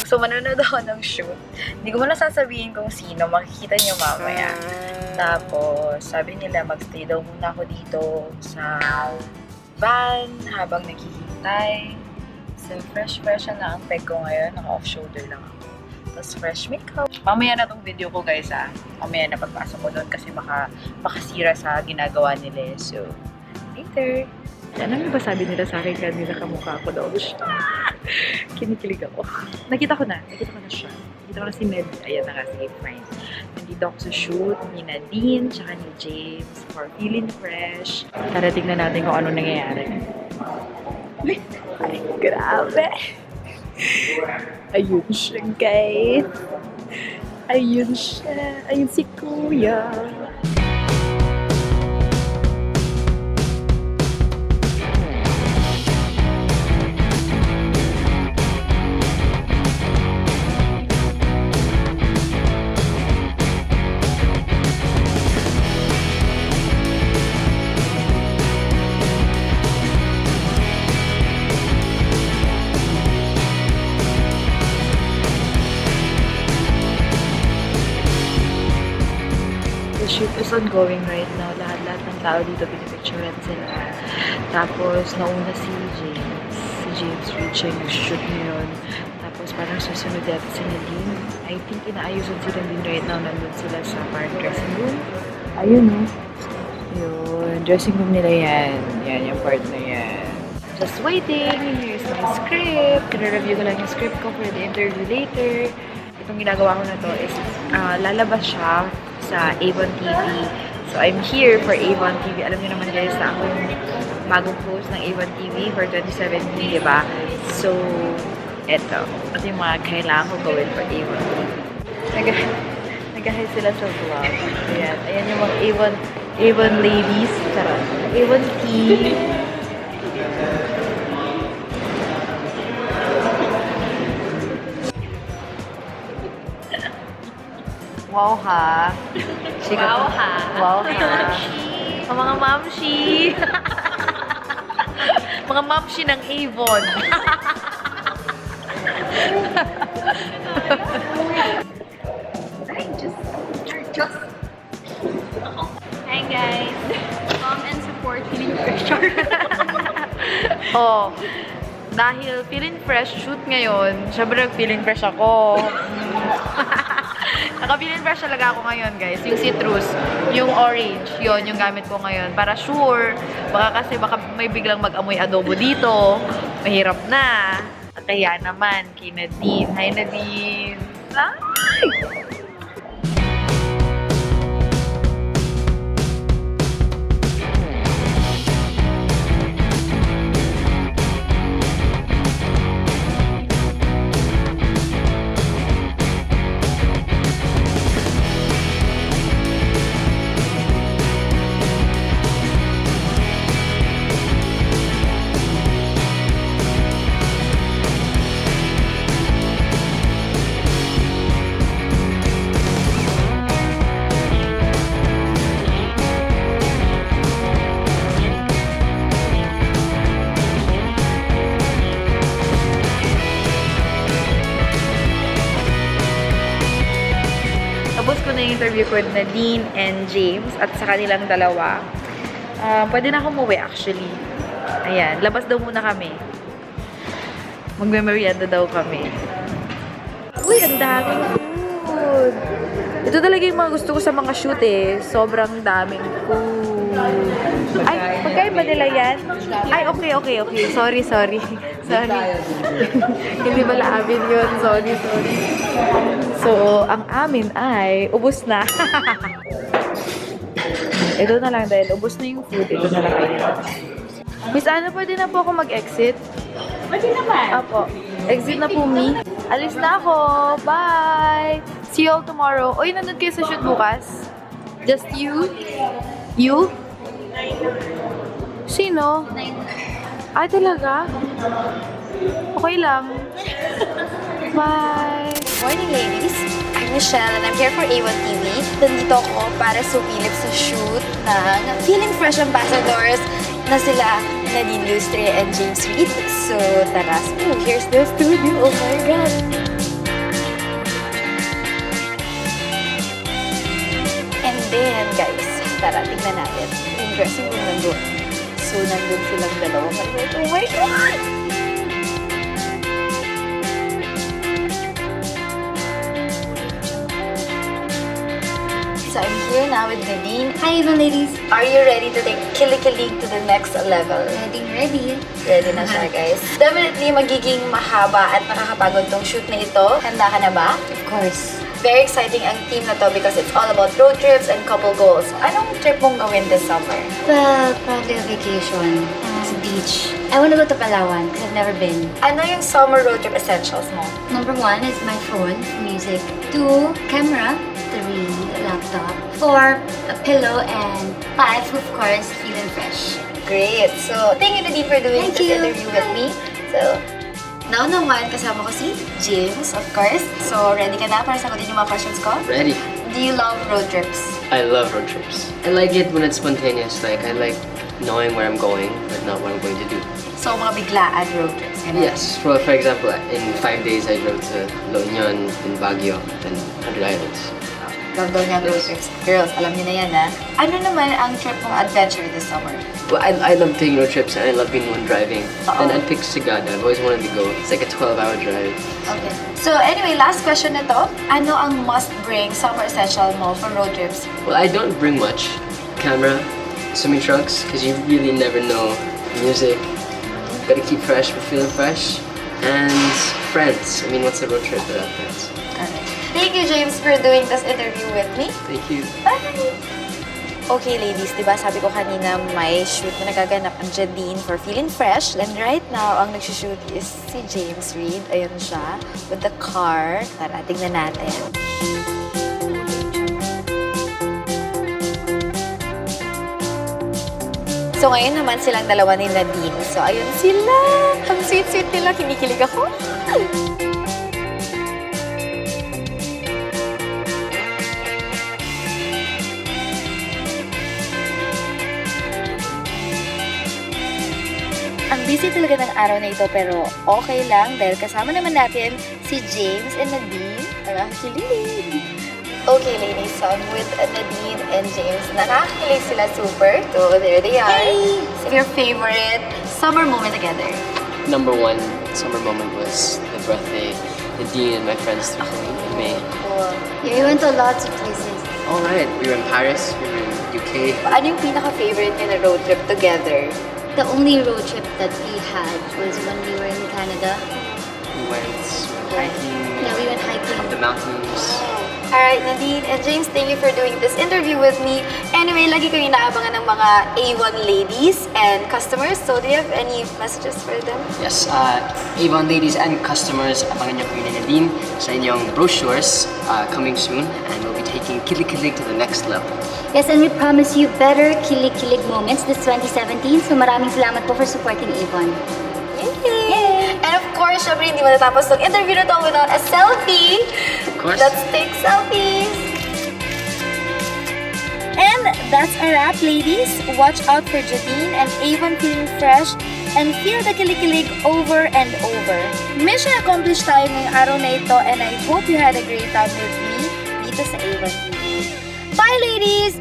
So, manonood ako ng shoot. Hindi ko muna sasabihin kung sino. Makikita niyo mamaya. Tapos, sabi nila magstay daw muna ako dito sa van habang naghihintay. So, fresh na ang peg ko ngayon. Naka-off-shoulder lang ako. Tapos, fresh makeup. Mamaya na tong video ko, guys, ha. Mamaya na pagpasok ko doon kasi makasira sa ginagawa nila. So, later. Alam niyo ba sabi nila sa akin kanina kamukha ko daw siya? Kinikilig ako. Nakita ko na siya. Nakita ko na si Med. Ayan na nga, sige, fine. Nandito ako sa shoot ni Nadine, tsaka ni James for Feeling Fresh. Tara, tignan natin kung ano nangyayari. Ay, grabe! Ayun siya, guys. Ayun siya. Ayun si Kuya. Shoot is ongoing right now. Lahat ng tao dito pinipicturean sila. Tapos, nauna si James reaching shoot ngayon. Tapos, parang susunod yata si Nadine. I think inaayusan si Nadine right now. Nandun sila sa parang dressing room. Ayun, oh. Yun. Dressing room nila yan. Yan, yung part na yan. Just waiting. Here's my script. Kina-review ko lang yung script ko for the interview later. Itong ginagawa ko na to is lalabas siya sa Avon TV. So, I'm here for Avon TV. Alam niyo naman guys na akong bagong post ng Avon TV for 2017, diba? So, eto. Ito yung mga kailangan ko gawin for Avon TV. Nag-hi sila sa vlog. Ayan. Ayan yung mga Avon ladies. Charot. Avon tea. Wow ha. Wow ha. Wow ha. Mga mamshi. Mga mamshi ng Avon. Hi guys. Come and support Feeling Fresh. Oh. Dahil Feeling Fresh shoot ngayon, syempre Feeling Fresh ako. Naka-Feeling Fresh talaga ako ngayon, guys. Yung citrus, yung orange, yon yung gamit ko ngayon. Para sure, baka may biglang mag-amoy adobo dito. Mahirap na. At kaya naman, kay Nadine. Hi, Nadine! Ay! Tapos ko na yung interview ko na Nadine and James at sa kanilang dalawa. Pwede na akong umuwi actually. Ayan, labas daw muna kami. Magme-merienda daw kami. Uy, ang daming food! Ito talaga yung mga gusto ko sa mga shoot eh. Sobrang daming food. Ay, pagkain ba nila yan? Ay, okay. Sorry. Hindi pala amin yun. Sorry. So, ang amin ay ubos na. Ito na lang dahil ubos na yung food. Ito na lang kayo. Miss Ana, pwede na po ako mag-exit? Pwede naman. Apo. Exit na po, me. Alis na ako. Bye! See you all tomorrow. Oy, nandun kayo sa shoot bukas? Just you? You? Sino? Ay, talaga? Okay lang. Bye! Morning, ladies. I'm Michelle and I'm here for Avon TV. Nandito ako para sumilip sa shoot ng Feeling Fresh Ambassadors na sila Nadine Lustre and James Reid. So, tara. Here's the studio. Oh my God! guys. Tara, tignan natin. Yung dressing room nandun. So, nandun silang dalawa. Oh my God! So, I'm here now with Nadine. Hi, Avon ladies. Are you ready to take Kili-Kilig to the next level? Ready. Ready na siya, guys. Definitely magiging mahaba at nakakapagod tong shoot na ito. Handa ka na ba? Of course. Very exciting ang team na to because it's all about road trips and couple goals. Anong trip mong gawin this summer? Well, probably a vacation. Sa beach. I want to go to Palawan because I've never been. Ano yung summer road trip essentials mo? Number 1 is my phone, music. 2, camera. 3, laptop. 4, a pillow. And 5, of course, feeling fresh. Great! So, thank you Nadine for doing Thank this you. interview with me. So, now naman, kasama ko si James, of course. So, ready ka na para sagutin yung mga questions ko? Ready. Do you love road trips? I love road trips. I like it when it's spontaneous. Like, I like knowing where I'm going, but not what I'm going to do. So, mga biglaan road trips, ganun? Yes. For example, in 5 days, I drove to La Union, then Baguio, then 100 Islands. Love daw niya road trips. Girls, alam niyo na yan, ha? Ano naman ang trip mong adventure this summer? Well, I love taking road trips, and I love being the one driving. Uh-oh. And I'd pick Sagada. I've always wanted to go. It's like a 12-hour drive. Okay. So, anyway, last question na to. Ano ang must-bring summer essential mo for road trips? Well, I don't bring much. Camera, swimming trunks, because you really never know. Music, gotta keep fresh but feeling fresh. And friends. I mean, what's a road trip without friends? Alright. Thank you, James, for doing this interview with me. Thank you. Bye! Okay, ladies, di ba sabi ko kanina may shoot na nagaganap ang Jadine for Feeling Fresh. And right now, ang nagsushoot is si James Reid. Ayun siya, with the car. Tara, tingnan natin. So, ngayon naman silang dalawa ni Nadine. So, ayun sila. Ang sweet-sweet nila. Kinikilig ako. Ang busy talaga ng araw na ito pero okay lang dahil kasama naman natin si James and Nadine. Nakakakilig! Okay, ladies, so I'm with Nadine and James. Nakakakilig sila super. So, there they are. Hey! So, your favorite summer moment together? Number 1 summer moment was the birthday. Nadine and my friends threw for me in May. Cool. Yeah, we went to lots of places. All right, we were in Paris, we were in UK. Ano yung pinaka-favorite niyo na road trip together? The only road trip that we had was when we were in Canada. We went hiking Yeah, we went hiking. up the mountains. Alright, Nadine and James, thank you for doing this interview with me. Anyway, lagi ko inaabangan ng mga A1 ladies and customers. So, do you have any messages for them? Yes, Avon ladies and customers, abangan niyo po yung Nadine sa inyong brochures coming soon, and we'll be taking Kili-Kilig to the next level. Yes, and we promise you better kilig-kilig moments this 2017. So maraming salamat po for supporting Avon. Yay! And of course, syempre hindi matatapos tong interview na to without a selfie. Of course. Let's take selfies! And that's a wrap, ladies. Watch out for Jadine and Avon Feeling Fresh and feel the kilig-kilig over and over. Mission accomplished tayo ngayong araw na ito and I hope you had a great time with me dito sa Avon TV. Bye, ladies!